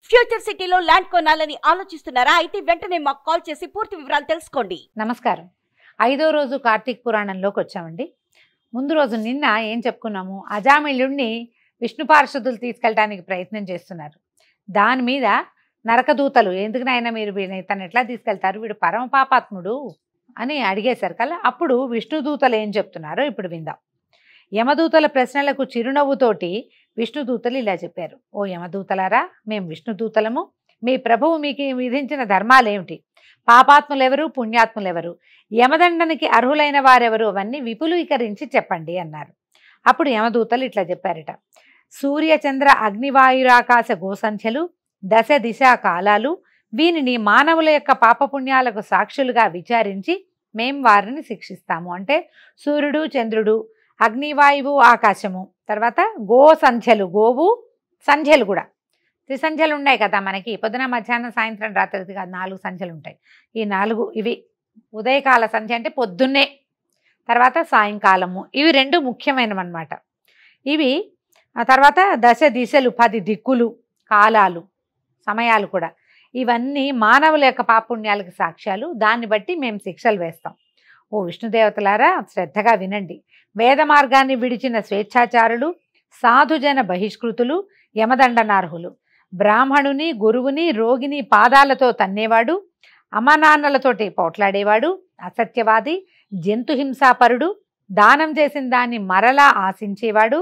Future సిటీలో land కొనాలని ఆలోచిస్తున్నారా? అయితే వెంటనే మాకు కాల్ చేసి పూర్తి వివరాలు తెలుసుకోండి. నమస్కారం. 5వ రోజు కార్తీక పురాణంలోకి వచ్చామండి. ముందు రోజు నిన్న ఏం చెప్పుకున్నాము? అజామిళుడిని విష్ణు పార్షదులు తీసుకెళ్ళడానికి ప్రయత్నం చేస్తున్నారు. దాని మీద నరకదూతలు ఎందుకునైనా మీరు తను ఎట్లా తీసుకెళ్తారు, వీడు పరమ పాపాత్ముడు అని అడిగేశారు కదా. అప్పుడు విష్ణుదూతలు ఏం చెప్తున్నారో ఇప్పుడు విందాం. యమదూతల ప్రశ్నలకు చిరునవ్వుతోటి విష్ణుదూతలు ఇలా చెప్పారు. ఓ యమదూతలారా, మేము విష్ణుదూతలము. మీ ప్రభువు మీకు విధించిన ధర్మాలేమిటి? పాపాత్ములెవరు, పుణ్యాత్ములెవరు, యమదండనికి అర్హులైన వారెవరు, అవన్నీ విపులీకరించి చెప్పండి అన్నారు. అప్పుడు యమదూతలు ఇట్లా చెప్పారట. సూర్య చంద్ర అగ్నివాయురాకాశ గోసంఖ్యలు, దశ దిశ కాలాలు, వీనిని మానవుల యొక్క పాపపుణ్యాలకు సాక్షులుగా విచారించి మేం వారిని శిక్షిస్తాము. అంటే సూర్యుడు, చంద్రుడు, అగ్నివాయువు, ఆకాశము, తర్వాత గో సంఖ్యలు, గోవు సంఖ్యలు కూడా త్రిసంఖ్యలు ఉన్నాయి కదా మనకి. పొద్దున, మధ్యాహ్నం, సాయంత్రం, రాత్రి కాదు, 4 సంఖ్యలు ఉంటాయి. ఈ 4 ఇవి ఉదయకాల సంఖ్య అంటే పొద్దున్నే, తర్వాత సాయంకాలము, ఇవి 2 ముఖ్యమైనవన్నమాట. ఇవి ఆ తర్వాత దశ దిశలు, 10 దిక్కులు, కాలాలు, సమయాలు కూడా, ఇవన్నీ మానవుల యొక్క పాపుణ్యాలకు సాక్ష్యాలు. దాన్ని బట్టి మేము శిక్షలు వేస్తాం. ఓ విష్ణుదేవతలారా, శ్రద్ధగా వినండి. వేద మార్గాన్ని విడిచిన స్వేచ్ఛాచారులు, సాధుజన బహిష్కృతులు యమదండనార్హులు. బ్రాహ్మణుని, గురువుని, రోగిని పాదాలతో తన్నేవాడు, అమ్మనాన్నలతోటి పోట్లాడేవాడు, అసత్యవాది, జంతుహింసాపరుడు, దానం చేసిన దాన్ని మరలా ఆశించేవాడు,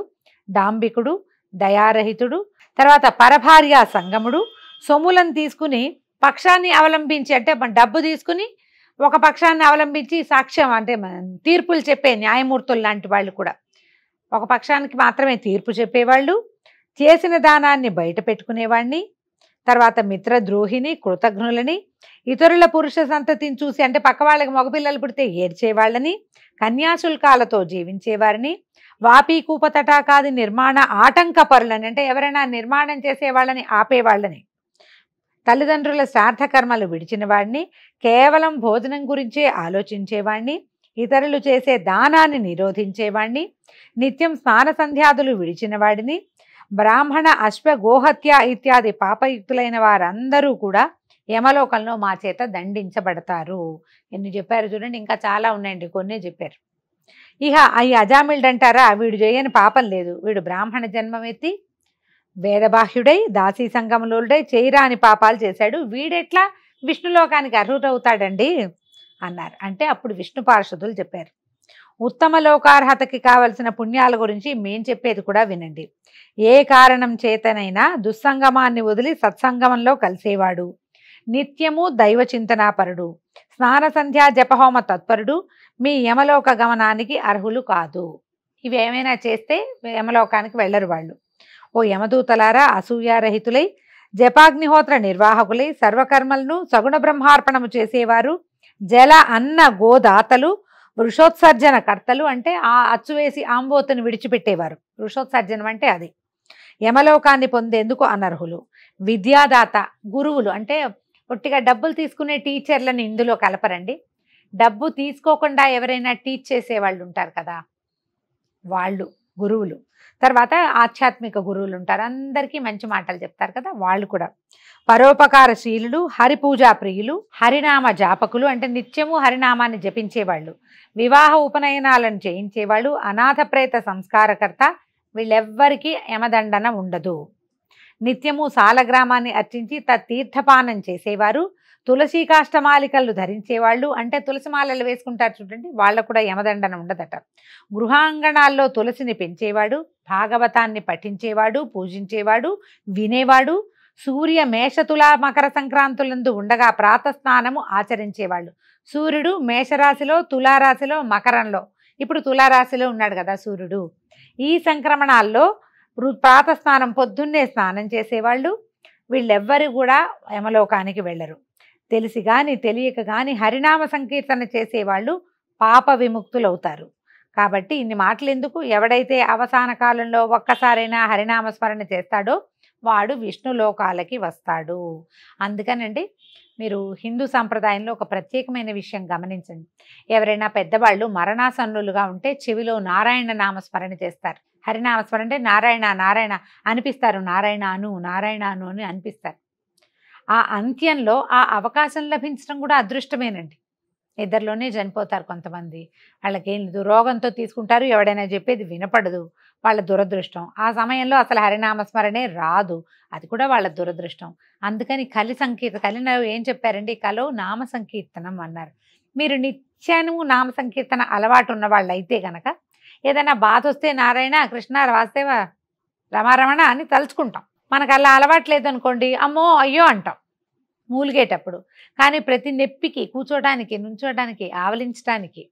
డాంబికుడు, దయారహితుడు, తర్వాత పరభార్య సంగముడు, సొమ్ములను తీసుకుని పక్షాన్ని అవలంబించి, అంటే డబ్బు తీసుకుని ఒక పక్షాన్ని అవలంబించి సాక్ష్యం అంటే తీర్పులు చెప్పే న్యాయమూర్తులు లాంటి వాళ్ళు కూడా ఒక పక్షానికి మాత్రమే తీర్పు చెప్పేవాళ్ళు, చేసిన దానాన్ని బయట పెట్టుకునేవాడిని, తర్వాత మిత్రద్రోహిని, కృతజ్ఞులని, ఇతరుల పురుష సంతతిని చూసి అంటే పక్క వాళ్ళకి మగపిల్లలు పుడితే ఏడ్చేవాళ్ళని, కన్యాశుల్కాలతో జీవించేవారిని, వాపీ కూపతటాకాది నిర్మాణ ఆటంకపరులని, అంటే ఎవరైనా నిర్మాణం చేసేవాళ్ళని ఆపేవాళ్ళని, తల్లిదండ్రుల శ్రాద్ధకర్మలు విడిచిన వాడిని, కేవలం భోజనం గురించే ఆలోచించేవాడిని, ఇతరులు చేసే దానాన్ని నిరోధించేవాడిని, నిత్యం స్నాన సంధ్యాదులు విడిచిన వాడిని, బ్రాహ్మణ, అశ్వ, గోహత్య ఇత్యాది పాపయుక్తులైన వారందరూ కూడా యమలోకంలో మా చేత దండించబడతారు. ఎన్ని చెప్పారు చూడండి, ఇంకా చాలా ఉన్నాయండి, కొన్నే చెప్పారు. ఇక ఈ అజామిళుడు అంటారా, వీడు చేయని పాపం లేదు, వీడు బ్రాహ్మణ జన్మమెత్తి వేదబాహ్యుడై దాసీ సంగములుడై చేయరాని పాపాలు చేశాడు, వీడెట్లా విష్ణులోకానికి అర్హుడవుతాడండి అన్నారు. అంటే అప్పుడు విష్ణు పార్షదులు చెప్పారు, ఉత్తమ లోకార్హతకి కావలసిన పుణ్యాల గురించి మేం చెప్పేది కూడా వినండి. ఏ కారణం చేతనైనా దుస్సంగమాన్ని వదిలి సత్సంగమంలో కలిసేవాడు, నిత్యము దైవ చింతనాపరుడు, స్నాన సంధ్యా జపహోమ తత్పరుడు మీ యమలోక గమనానికి అర్హులు కాదు. ఇవి ఏమైనా చేస్తే యమలోకానికి వెళ్ళరు వాళ్ళు. ఓ యమదూతలారా, అసూయారహితులై జపాగ్నిహోత్ర నిర్వాహకులై సర్వకర్మలను సగుణ బ్రహ్మార్పణము చేసేవారు, జల అన్న గోదాతలు, వృషోత్సర్జన కర్తలు, అంటే ఆ అచ్చువేసి ఆంబోతుని విడిచిపెట్టేవారు. వృషోత్సర్జనం అంటే అది. యమలోకాన్ని పొందేందుకు అనర్హులు. విద్యాదాత, గురువులు, అంటే ఒట్టిగా డబ్బులు తీసుకునే టీచర్లను ఇందులో కలపరండి. డబ్బు తీసుకోకుండా ఎవరైనా టీచ్ చేసేవాళ్ళు ఉంటారు కదా, వాళ్ళు గురువులు. తర్వాత ఆధ్యాత్మిక గురువులు ఉంటారు, అందరికీ మంచి మాటలు చెప్తారు కదా, వాళ్ళు కూడా. పరోపకారశీలుడు, హరిపూజా ప్రియులు, హరినామ జాపకులు, అంటే నిత్యము హరినామాన్ని జపించేవాళ్ళు, వివాహ ఉపనయనాలను చేయించేవాళ్ళు, అనాథ ప్రేత సంస్కారకర్త, వీళ్ళెవ్వరికీ యమదండన ఉండదు. నిత్యము సాలగ్రామాన్ని అర్చించి తీర్థపానం చేసేవారు, తులసి కాష్టమాలికలు ధరించేవాళ్ళు, అంటే తులసిమాలలు వేసుకుంటారు చూడండి, వాళ్ళకు కూడా యమదండన ఉండదట. గృహాంగణాల్లో తులసిని పెంచేవాడు, భాగవతాన్ని పఠించేవాడు, పూజించేవాడు, వినేవాడు, సూర్య మేషతులా మకర సంక్రాంతులందు ఉండగా ప్రాతస్నానము ఆచరించేవాళ్ళు. సూర్యుడు మేషరాశిలో, తులారాశిలో, మకరంలో, ఇప్పుడు తులారాశిలో ఉన్నాడు కదా సూర్యుడు. ఈ సంక్రమణాల్లో ప్రాతస్నానం, పొద్దున్నే స్నానం చేసేవాళ్ళు. వీళ్ళెవ్వరు కూడా యమలోకానికి వెళ్ళరు. తెలిసి కానీ తెలియక కానీ హరినామ సంకీర్తన చేసేవాళ్ళు పాప విముక్తులవుతారు. కాబట్టి ఇన్ని మాటలు ఎందుకు? ఎవడైతే అవసాన కాలంలో ఒక్కసారైనా హరినామ స్మరణ చేస్తాడో వాడు విష్ణులోకాలకి వస్తాడు. అందుకనండి మీరు హిందూ సాంప్రదాయంలో ఒక ప్రత్యేకమైన విషయం గమనించండి. ఎవరైనా పెద్దవాళ్ళు మరణాసన్నులుగా ఉంటే చెవిలో నారాయణ నామస్మరణ చేస్తారు. హరినామస్మరణ అంటే నారాయణ నారాయణ అనిపిస్తారు, నారాయణ అను అని అనిపిస్తారు. ఆ అంత్యంలో ఆ అవకాశం లభించడం కూడా అదృష్టమేనండి. ఇద్దరిలోనే చనిపోతారు కొంతమంది. వాళ్ళకేం లేదు, రోగంతో తీసుకుంటారు, ఎవడైనా చెప్పేది వినపడదు, వాళ్ళ దురదృష్టం. ఆ సమయంలో అసలు హరినామస్మరణే రాదు, అది కూడా వాళ్ళ దురదృష్టం. అందుకని కలిలో ఏం చెప్పారండి, కలో నామ సంకీర్తనం అన్నారు. మీరు నిత్యాను నామ సంకీర్తన అలవాటు ఉన్న వాళ్ళు అయితే గనక ఏదైనా బాధ వస్తే నారాయణ, కృష్ణ, వాసుదేవ, రమారమణ అని తలుచుకుంటాం. మనకు అలా అలవాటు లేదనుకోండి, అమ్మో అయ్యో అంటాం మూలిగేటప్పుడు. కానీ ప్రతి నొప్పికి, కూర్చోడానికి, నుంచోడానికి, ఆవలించడానికి,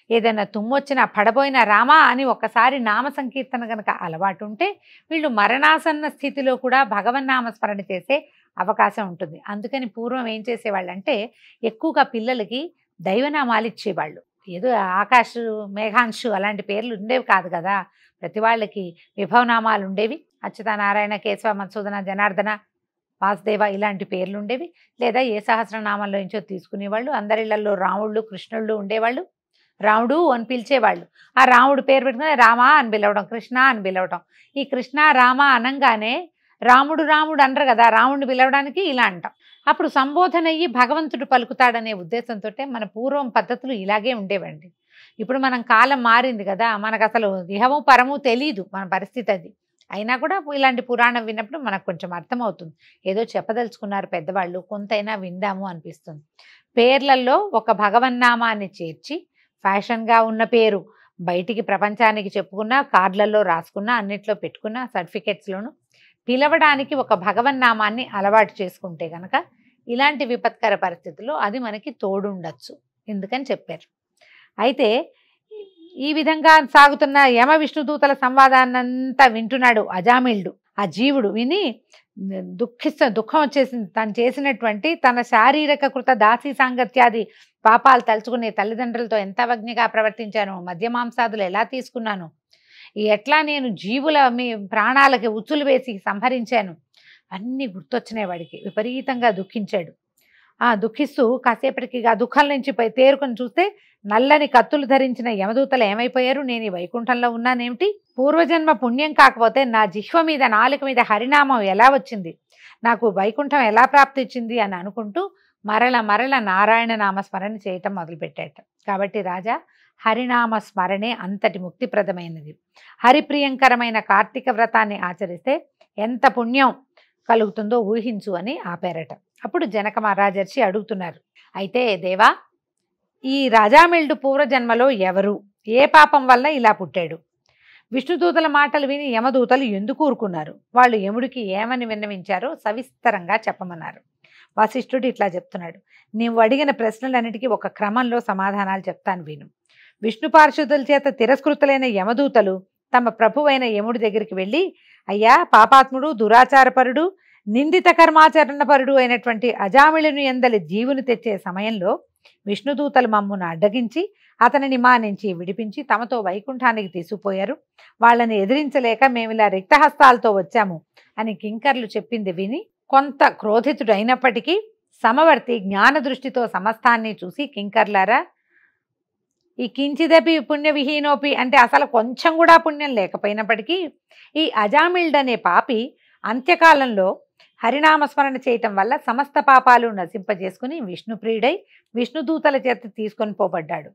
ఏదైనా తుమ్మొచ్చినా పడబోయినా రామా అని ఒక్కసారి నామ సంకీర్తన కనుక అలవాటు ఉంటే వీళ్ళు మరణాసన్న స్థితిలో కూడా భగవన్నామస్మరణ చేసే అవకాశం ఉంటుంది. అందుకని పూర్వం ఏం చేసేవాళ్ళంటే ఎక్కువగా పిల్లలకి దైవనామాలు ఇచ్చేవాళ్ళు. ఏదో ఆకాష్, మేఘాంశు అలాంటి పేర్లు ఉండేవి కాదు కదా. ప్రతి వాళ్ళకి విభవనామాలు ఉండేవి. అచ్యుతనారాయణ, కేశవ, మధుసూదన, జనార్దన, వాసుదేవ ఇలాంటి పేర్లు ఉండేవి. లేదా ఏ సహస్రనామంలో నుంచో తీసుకునేవాళ్ళు. అందరిళ్లలో రాముళ్ళు, కృష్ణుళ్ళు ఉండేవాళ్ళు. రాముడు అని పిలిచేవాళ్ళు. ఆ రాముడు పేరు పెట్టుకుని రామ అని పిలవడం, కృష్ణ అని పిలవడం. ఈ కృష్ణ రామ అనంగానే రాముడు రాముడు అనరు కదా, రాముడిని పిలవడానికి ఇలా అంటాం. అప్పుడు సంబోధన అయ్యి భగవంతుడు పలుకుతాడనే ఉద్దేశంతో మన పూర్వం పద్ధతులు ఇలాగే ఉండేవండి. ఇప్పుడు మనం కాలం మారింది కదా, మనకు అసలు ఇహము పరము తెలీదు మన పరిస్థితి అది. అయినా కూడా ఇలాంటి పురాణం విన్నప్పుడు మనకు కొంచెం అర్థమవుతుంది, ఏదో చెప్పదలుచుకున్నారు పెద్దవాళ్ళు, కొంతైనా విందాము అనిపిస్తుంది. పేర్లలో ఒక భగవన్నామాన్ని చేర్చి ఫ్యాషన్గా ఉన్న పేరు బయటికి ప్రపంచానికి చెప్పుకున్నా, కార్డులలో రాసుకున్నా, అన్నిట్లో పెట్టుకున్నా, సర్టిఫికెట్స్లోను పిలవడానికి ఒక భగవన్నామాన్ని అలవాటు చేసుకుంటే కనుక ఇలాంటి విపత్కర పరిస్థితుల్లో అది మనకి తోడుండొచ్చు, ఎందుకని చెప్పారు. అయితే ఈ విధంగా సాగుతున్న యమ విష్ణుదూతల సంవాదాన్నంతా వింటున్నాడు అజామిళుడు. ఆ జీవుడు విని దుఃఖం వచ్చేసింది. తను చేసినటువంటి తన శారీరక కృత దాసీ సాంగత్యాది పాపాలు తలుచుకునే తల్లిదండ్రులతో ఎంత అవజ్ఞగా ప్రవర్తించాను, మద్యమాంసాదులు ఎలా తీసుకున్నాను, ఎట్లా నేను జీవుల మీ ప్రాణాలకి ఉచ్చులు వేసి సంహరించాను, అన్నీ గుర్తొచ్చినాయి వాడికి. విపరీతంగా దుఃఖించాడు. దుఃఖిస్తూ కాసేపటికి ఆ దుఃఖం నుంచి తేరుకొని చూస్తే నల్లని కత్తులు ధరించిన యమదూతలు ఏమైపోయారు, నేను ఈ వైకుంఠంలో ఉన్నానేమిటి, పూర్వజన్మ పుణ్యం కాకపోతే నా జిహ్వ మీద, నాలుక మీద హరినామం ఎలా వచ్చింది, నాకు వైకుంఠం ఎలా ప్రాప్తించింది అని అనుకుంటూ మరల నారాయణ నామస్మరణ చేయటం మొదలుపెట్టాట. కాబట్టి రాజా, హరినామ స్మరణే అంతటి ముక్తిప్రదమైనది. హరిప్రియంకరమైన కార్తీక వ్రతాన్ని ఆచరిస్తే ఎంత పుణ్యం కలుగుతుందో ఊహించు అని ఆపారట. అప్పుడు జనక మహారాజర్షి అడుగుతున్నారు, అయితే దేవా, ఈ రాజామిళుడు పూర్వజన్మలో ఎవరు, ఏ పాపం వల్ల ఇలా పుట్టాడు, విష్ణుదూతల మాటలు విని యమదూతలు ఎందుకు ఊరుకున్నారు, వాళ్ళు యముడికి ఏమని విన్నవించారో సవిస్తరంగా చెప్పమన్నారు. వశిష్ఠుడు ఇట్లా చెప్తున్నాడు, నీవు అడిగిన ప్రశ్నలన్నిటికీ ఒక క్రమంలో సమాధానాలు చెప్తాను విను. విష్ణు పార్షదుల చేత తిరస్కృతులైన యమదూతలు తమ ప్రభువైన యముడి దగ్గరికి వెళ్ళి, అయ్యా, పాపాత్ముడు, దురాచారపరుడు, నిందిత కర్మాచరణపరుడు అయినటువంటి అజామిళుని యందలి జీవుని తెచ్చే సమయంలో విష్ణుదూతలు మమ్మును అడ్డగించి అతనిని మా నుంచి విడిపించి తమతో వైకుంఠానికి తీసుకుపోయారు. వాళ్ళని ఎదిరించలేక మేమిలా రిక్తహస్తాలతో వచ్చాము అని కింకర్లు చెప్పింది విని కొంత క్రోధితుడైనప్పటికీ సమవర్తి జ్ఞాన దృష్టితో సమస్తాన్ని చూసి, కింకర్లారా, ఈ కించిదపి పుణ్యవిహీనోపి అంటే అసలు కొంచెం కూడా పుణ్యం లేకపోయినప్పటికీ ఈ అజామిళుడనే పాపి అంత్యకాలంలో హరినామస్మరణ చేయటం వల్ల సమస్త పాపాలు నశింపజేసుకుని విష్ణుప్రియుడై విష్ణుదూతల చేత తీసుకొని పోబడ్డాడు.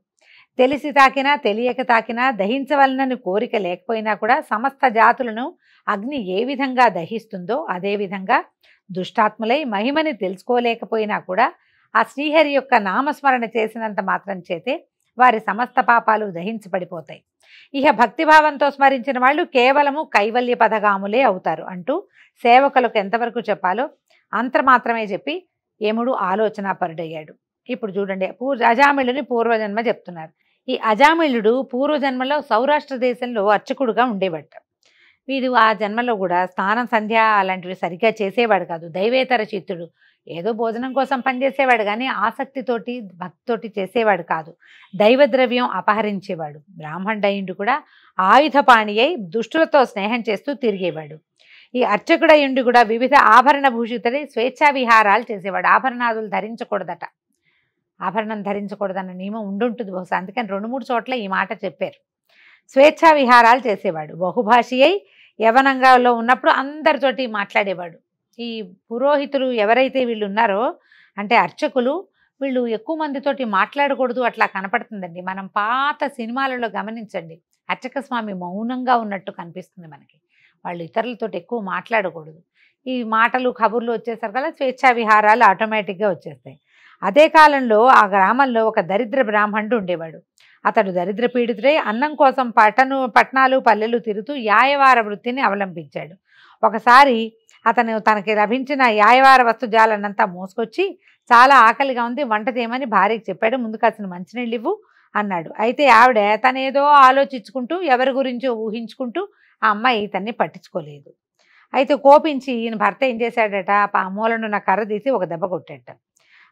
తెలిసి తాకినా తెలియక తాకినా దహించవలనని కోరిక లేకపోయినా కూడా సమస్త జాతులను అగ్ని ఏ విధంగా దహిస్తుందో అదేవిధంగా దుష్టాత్ములై మహిమని తెలుసుకోలేకపోయినా కూడా ఆ శ్రీహరి యొక్క నామస్మరణ చేసినంత మాత్రం చేతే వారి సమస్త పాపాలు దహించబడిపోతాయి. ఇహ భక్తిభావంతో స్మరించిన వాళ్ళు కేవలము కైవల్య పదగాములే అవుతారు అంటూ సేవకులకు ఎంతవరకు చెప్పాలో అంత మాత్రమే చెప్పి యముడు ఆలోచనాపరుడయ్యాడు. ఇప్పుడు చూడండి, అజామిళుని పూర్వజన్మ చెప్తున్నారు. ఈ అజామిళుడు పూర్వజన్మలో సౌరాష్ట్ర దేశంలో అర్చకుడుగా ఉండేవాడు. వీడు ఆ జన్మలో కూడా స్నానం, సంధ్య అలాంటివి సరిగ్గా చేసేవాడు కాదు. దైవేతర చిత్తుడు, ఏదో భోజనం కోసం పనిచేసేవాడు కానీ ఆసక్తితోటి భక్తితోటి చేసేవాడు కాదు. దైవద్రవ్యం అపహరించేవాడు. బ్రాహ్మణుడయుండు కూడా ఆయుధపాణి అయి దుష్టులతో స్నేహం చేస్తూ తిరిగేవాడు. ఈ అర్చకుడయుండి కూడా వివిధ ఆభరణ భూషితుడై స్వేచ్ఛా విహారాలు చేసేవాడు. ఆభరణాదులు ధరించకూడదట, ఆభరణం ధరించకూడదన్న నియమం ఉండుంటుంది బహుశా, అందుకని 2-3 చోట్ల ఈ మాట చెప్పారు. స్వేచ్ఛా విహారాలు చేసేవాడు. బహుభాషి అయి యవనంగాలో ఉన్నప్పుడు అందరితోటి మాట్లాడేవాడు. ఈ పురోహితులు ఎవరైతే వీళ్ళు ఉన్నారో అంటే అర్చకులు, వీళ్ళు ఎక్కువ మందితోటి మాట్లాడకూడదు అట్లా కనపడుతుందండి. మనం పాత సినిమాలలో గమనించండి, అర్చక స్వామి మౌనంగా ఉన్నట్టు కనిపిస్తుంది మనకి. వాళ్ళు ఇతరులతోటి ఎక్కువ మాట్లాడకూడదు. ఈ మాటలు కబుర్లు వచ్చేసరికల్లా స్వేచ్ఛా విహారాలు ఆటోమేటిక్గా వచ్చేస్తాయి. అదే కాలంలో ఆ గ్రామంలో ఒక దరిద్ర బ్రాహ్మణుడు ఉండేవాడు. అతడు దరిద్ర పీడితుడై అన్నం కోసం పట్టణాలు పల్లెలు తిరుగుతూ యాయవార వృత్తిని అవలంబించాడు. ఒకసారి అతను తనకి లభించిన యాయవార వస్తుజాలనంతా మోసుకొచ్చి చాలా ఆకలిగా ఉంది, వంట చేయమని భార్యకి చెప్పాడు. ముందు కాసిన మంచినీళ్ళు ఇవ్వు అన్నాడు. అయితే ఆవిడ తనేదో ఆలోచించుకుంటూ ఎవరి గురించో ఊహించుకుంటూ ఆ అమ్మాయి తన్ని పట్టించుకోలేదు. అయితే కోపించి ఈయన భర్త ఏం చేశాడట, మూలను నా కర్ర తీసి ఒక దెబ్బ కొట్టాడట.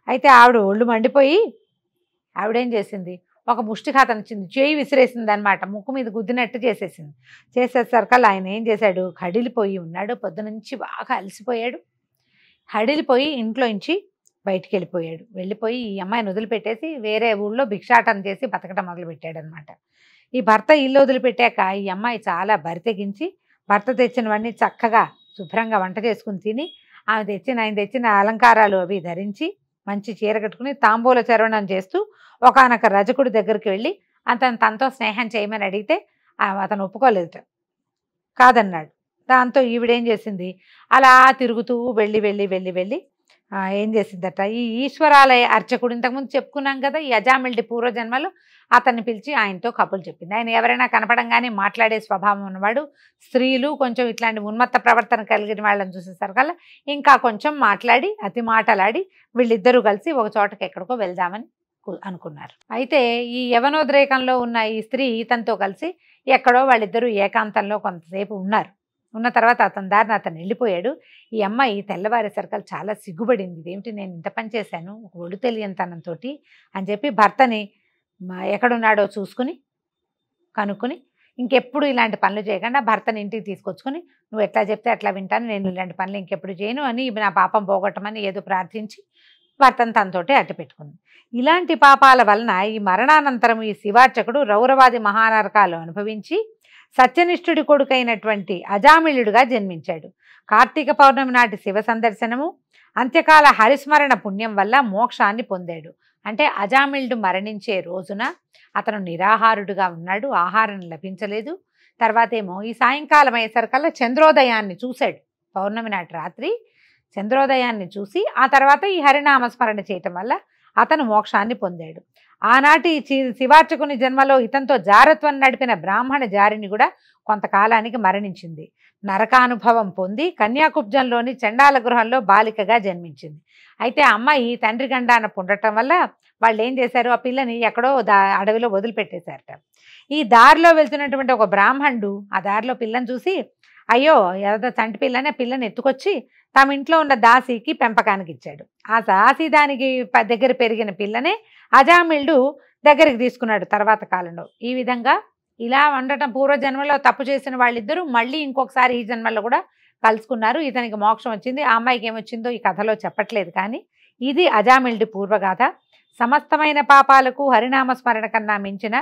అయితే ఆవిడ ఒళ్ళు మండిపోయి ఆవిడేం చేసింది, ఒక ముష్టిఖాతం ఇచ్చింది, చేయి విసిరేసింది అనమాట, ముక్కు మీద గుద్దినట్టు చేసేసింది. చేసేసరికల్లా ఆయన ఏం చేశాడు, హడిలిపోయి ఉన్నాడు. పొద్దునుంచి బాగా అలసిపోయాడు. హడిలిపోయి ఇంట్లోంచి బయటికి వెళ్ళిపోయి ఈ అమ్మాయిని వదిలిపెట్టేసి వేరే ఊళ్ళో భిక్షాటన చేసి బతకడం మొదలుపెట్టాడు అనమాట. ఈ భర్త ఇల్లు వదిలిపెట్టాక ఈ అమ్మాయి చాలా బరితెగించి భర్త తెచ్చినవన్నీ చక్కగా శుభ్రంగా వంట చేసుకుని తిని ఆయన తెచ్చిన అలంకారాలు అవి ధరించి మంచి చీర కట్టుకుని తాంబూల చరవణం చేస్తూ ఒకానొక రజకుడి దగ్గరికి వెళ్ళి తనతో స్నేహం చేయమని అడిగితే అతను ఒప్పుకోలేదుట, కాదన్నాడు. దాంతో ఈవిడేం చేసింది, అలా తిరుగుతూ వెళ్ళి ఏం చేసిందట, ఈ ఈశ్వరాలయ అర్చకుడు ఇంతకుముందు చెప్పుకున్నాం కదా, ఈ అజామిల్డి పూర్వజన్మలో అతన్ని పిలిచి ఆయనతో కబుర్లు చెప్పింది. ఆయన ఎవరైనా కనపడంగానే మాట్లాడే స్వభావం ఉన్నవాడు. స్త్రీలు కొంచెం ఇట్లాంటి ఉన్మత్త ప్రవర్తన కలిగిన వాళ్ళని చూసేసరికల్లా ఇంకా కొంచెం మాట్లాడి అతి మాటలాడి వీళ్ళిద్దరూ కలిసి ఒక చోటకి ఎక్కడికో వెళ్దామని అనుకున్నారు. అయితే ఈ యవనోద్రేకంలో ఉన్న ఈ స్త్రీ ఇతనితో కలిసి ఎక్కడో వాళ్ళిద్దరూ ఏకాంతంలో కొంతసేపు ఉన్న తర్వాత అతని దారిని అతను వెళ్ళిపోయాడు. ఈ అమ్మాయి తెల్లవారేసరికల్ చాలా సిగ్గుపడింది, ఇదేమిటి నేను ఇంత పని చేశాను ఒక ఒళ్ళు తెలియనితనంతో అని చెప్పి భర్తని ఎక్కడున్నాడో చూసుకుని కనుక్కుని ఇంకెప్పుడు ఇలాంటి పనులు చేయకుండా భర్తని ఇంటికి తీసుకొచ్చుకొని, నువ్వు ఎట్లా చెప్తే అట్లా వింటాను, నేను ఇలాంటి పనులు ఇంకెప్పుడు చేయను అని నా పాపం పోగొట్టమని ఏదో ప్రార్థించి భర్తను తనతోటే అట్టు పెట్టుకుంది. ఇలాంటి పాపాల వలన ఈ మరణానంతరం ఈ శివార్చకుడు రౌరవాది మహానరకాలు అనుభవించి సత్యనిష్ఠుడి కొడుకైనటువంటి అజామిళుడిగా జన్మించాడు. కార్తీక పౌర్ణమి నాటి శివ సందర్శనము, అంత్యకాల హరిస్మరణ పుణ్యం వల్ల మోక్షాన్ని పొందాడు. అంటే అజామిళుడు మరణించే రోజున అతను నిరాహారుడుగా ఉన్నాడు, ఆహారం లభించలేదు. తర్వాత ఏమో ఈ సాయంకాలం అయ్యేసరికల్లా చంద్రోదయాన్ని చూశాడు. పౌర్ణమి నాటి రాత్రి చంద్రోదయాన్ని చూసి ఆ తర్వాత ఈ హరినామస్మరణ చేయటం వల్ల అతను మోక్షాన్ని పొందాడు. ఆనాటి శివార్చకుని జన్మలో ఇతనితో జారత్వం నడిపిన బ్రాహ్మణ జారిని కూడా కొంతకాలానికి మరణించింది. నరకానుభవం పొంది కన్యాకుబ్జంలోని చండాల గృహంలో బాలికగా జన్మించింది. అయితే ఆ అమ్మాయి తండ్రి గండాన పుండటం వల్ల వాళ్ళు ఏం చేశారు, ఆ పిల్లని ఎక్కడో అడవిలో వదిలిపెట్టేశారట. ఈ దారిలో వెళ్తున్నటువంటి ఒక బ్రాహ్మణుడు ఆ దారిలో పిల్లని చూసి, అయ్యో ఏదో చంటి పిల్లని ఎత్తుకొచ్చి తమ ఇంట్లో ఉన్న దాసికి పెంపకానికి ఇచ్చాడు. ఆ దాసి దానికి దగ్గర పెరిగిన పిల్లనే అజామిళుడు దగ్గరికి తీసుకున్నాడు తర్వాత కాలంలో. ఈ విధంగా ఇలా ఉండటం పూర్వజన్మలో తప్పు చేసిన వాళ్ళిద్దరూ మళ్ళీ ఇంకొకసారి ఈ జన్మలో కూడా కలుసుకున్నారు. ఇతనికి మోక్షం వచ్చింది. ఆ అమ్మాయికి ఏమొచ్చిందో ఈ కథలో చెప్పట్లేదు, కానీ ఇది అజామిళుడి పూర్వగాథ. సమస్తమైన పాపాలకు హరినామస్మరణ కన్నా మించిన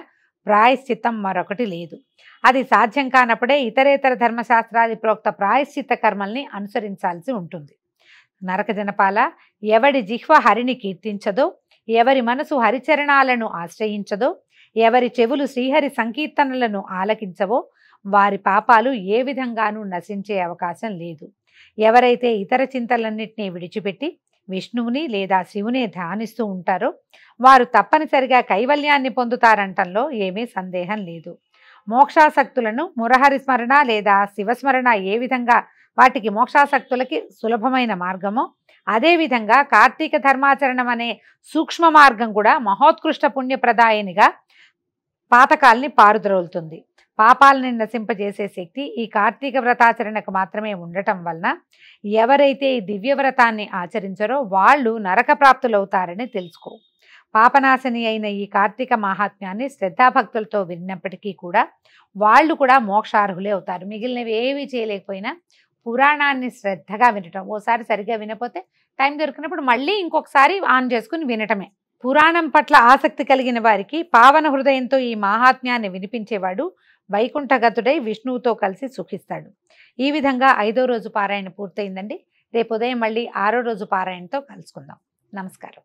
ప్రాయశ్చిత్తం మరొకటి లేదు. అది సాధ్యం కానప్పుడే ఇతరేతర ధర్మశాస్త్రాది ప్రోక్త ప్రాయశ్చిత్త కర్మల్ని అనుసరించాల్సి ఉంటుంది. నరక జనపాల, ఎవడి జిహ్వ హరిని కీర్తించదో, ఎవరి మనసు హరిచరణాలను ఆశ్రయించదో, ఎవరి చెవులు శ్రీహరి సంకీర్తనలను ఆలకించవో వారి పాపాలు ఏ విధంగానూ నశించే అవకాశం లేదు. ఎవరైతే ఇతర చింతలన్నింటినీ విడిచిపెట్టి విష్ణువుని లేదా శివుని ధ్యానిస్తూ ఉంటారో వారు తప్పనిసరిగా కైవల్యాన్ని పొందుతారంటంలో ఏమీ సందేహం లేదు. మోక్షాసక్తులను మురహరి స్మరణ లేదా శివస్మరణ ఏ విధంగా వాటికి మోక్షాసక్తులకి సులభమైన మార్గమో అదేవిధంగా కార్తీక ధర్మాచరణం అనే సూక్ష్మ మార్గం కూడా మహోత్కృష్ట పుణ్యప్రదాయనిగా పాతకాల్ని పారుద్రోలుతుంది. పాపాలని నశింపజేసే శక్తి ఈ కార్తీక వ్రతాచరణకు మాత్రమే ఉండటం వలన ఎవరైతే ఈ దివ్య వ్రతాన్ని ఆచరించరో వాళ్ళు నరక ప్రాప్తులవుతారని తెలుసుకో. పాపనాశని అయిన ఈ కార్తీక మహాత్మ్యాన్ని శ్రద్ధాభక్తులతో విన్నప్పటికీ కూడా వాళ్ళు కూడా మోక్షార్హులే అవుతారు. మిగిలినవి ఏవి చేయలేకపోయినా పురాణాన్ని శ్రద్ధగా వినటం, ఓసారి సరిగా వినపోతే టైం దొరికినప్పుడు మళ్ళీ ఇంకొకసారి ఆన్ చేసుకుని వినటమే. పురాణం పట్ల ఆసక్తి కలిగిన వారికి పావన హృదయంతో ఈ మహాత్మ్యాన్ని వినిపించేవాడు వైకుంఠగతుడై విష్ణువుతో కలిసి సుఖిస్తాడు. ఈ విధంగా 5వ రోజు పారాయణ పూర్తయిందండి. రేపు ఉదయం మళ్ళీ 6వ రోజు పారాయణతో కలుసుకుందాం. నమస్కారం.